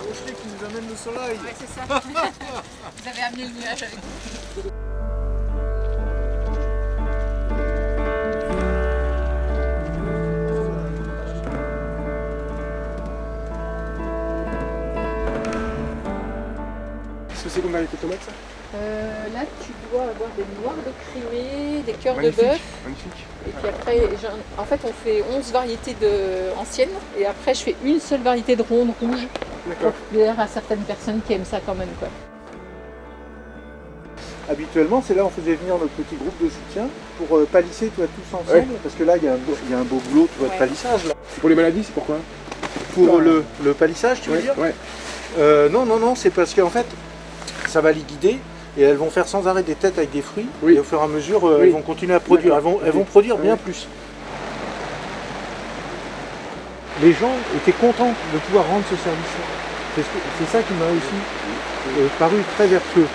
rocher qui nous amène le soleil. Ouais, c'est ça. Vous avez amené le nuage avec vous. Qu'est-ce que c'est comme variété de tomates ça? Là, tu dois avoir des noirs de crimée, des cœurs de Magnifique, bœuf. magnifique. Et puis après, en fait, on fait 11 variétés anciennes. Et après, je fais une seule variété de ronde rouge. D'accord. Pour plaire à certaines personnes qui aiment ça quand même, quoi. Habituellement, c'est là où on faisait venir notre petit groupe de soutien pour palisser tous ensemble. Ouais. Parce que là, il y a un beau boulot de Ouais. palissage. Là. C'est pour les maladies, c'est pourquoi? Pour le palissage, tu veux dire? Ouais. Non, c'est parce qu'en fait, ça va les guider et elles vont faire sans arrêt des têtes avec des fruits. Oui. Et au fur et à mesure, Oui. elles vont continuer à produire. Elles vont produire bien Ouais. plus. Les gens étaient contents de pouvoir rendre ce service-là. C'est ça qui m'a aussi paru très vertueux.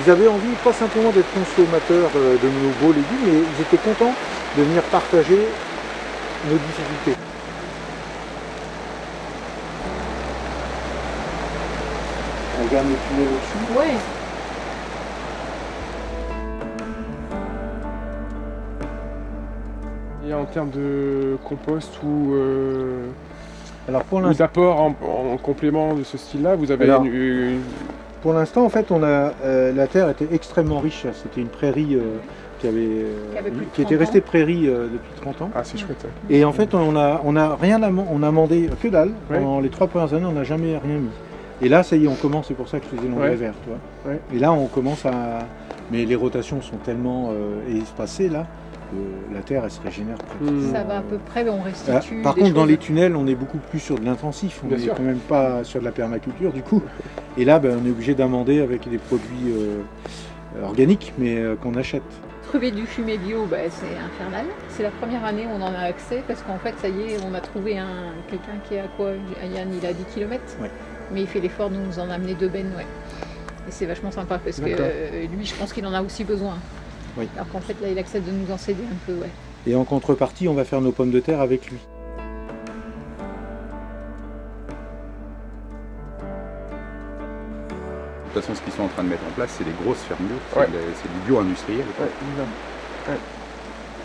Ils avaient envie, pas simplement d'être consommateurs de nos beaux légumes, mais ils étaient contents de venir partager nos difficultés. On regarde le tunnel au-dessus. Ouais. Et en termes de compost ou Alors pour l'instant, d'apport en complément de ce style-là, vous avez Alors, en fait, la terre était extrêmement riche. C'était une prairie qui était restée prairie depuis 30 ans. Ah, c'est chouette. Ça. Et en fait, on a amendé que dalle. Ouais. Pendant les 3 premières années, on n'a jamais rien mis. Et là, ça y est, on commence. C'est pour ça que je faisais l'engrais Ouais. vert, tu vois. Ouais. Et là, on commence à. Mais les rotations sont tellement espacées là que la terre, elle se régénère pratiquement. Ça va à peu près, mais on restitue. Par des contre, dans choses. les tunnels, on est beaucoup plus sur de l'intensif. On Bien n'est sûr. quand même pas sur de la permaculture, du coup. Et là, on est obligé d'amender avec des produits organiques, mais qu'on achète. Trouver du fumier bio, c'est infernal. C'est la première année où on en a accès parce qu'en fait, ça y est, on a trouvé quelqu'un qui est à quoi? Yann, il a 10 km, Ouais. mais il fait l'effort de nous en amener 2 bennes. Ouais. Et c'est vachement sympa parce que D'accord. lui, je pense qu'il en a aussi besoin. Oui. Alors qu'en fait, là, il accepte de nous en céder un peu. Ouais. Et en contrepartie, on va faire nos pommes de terre avec lui. De toute façon, ce qu'ils sont en train de mettre en place, c'est des grosses fermes bio, Ouais. c'est du bio industriel. quoi. Ouais, évidemment.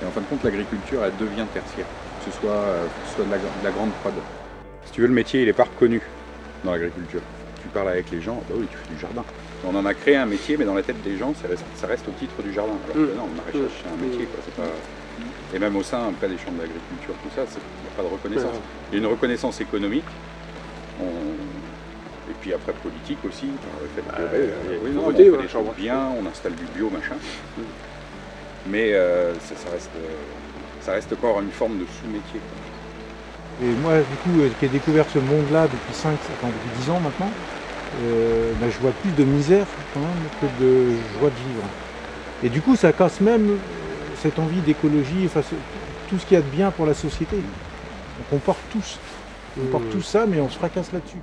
Et en fin de compte, l'agriculture, elle devient tertiaire, que ce soit de la grande prod. Si tu veux, le métier, il n'est pas reconnu dans l'agriculture. Tu parles avec les gens, bah oui, tu fais du jardin. On en a créé un métier, mais dans la tête des gens, ça reste au titre du jardin. Alors que non, le maraîchage, c'est un métier. Quoi. C'est pas... Et même au sein, après, des chambres d'agriculture, tout ça, il n'y a pas de reconnaissance. Il y a une reconnaissance économique. Et puis après politique aussi, le fait que, oui, non, voter, on fait ouais, des choses bien, on installe du bio, machin. Mais ça reste encore une forme de sous-métier. quoi. Et moi, du coup, qui ai découvert ce monde-là depuis 10 ans maintenant, je vois plus de misère quand même que de joie de vivre. Et du coup, ça casse même cette envie d'écologie, tout ce qu'il y a de bien pour la société. Donc on porte tous ça, mais on se fracasse là-dessus.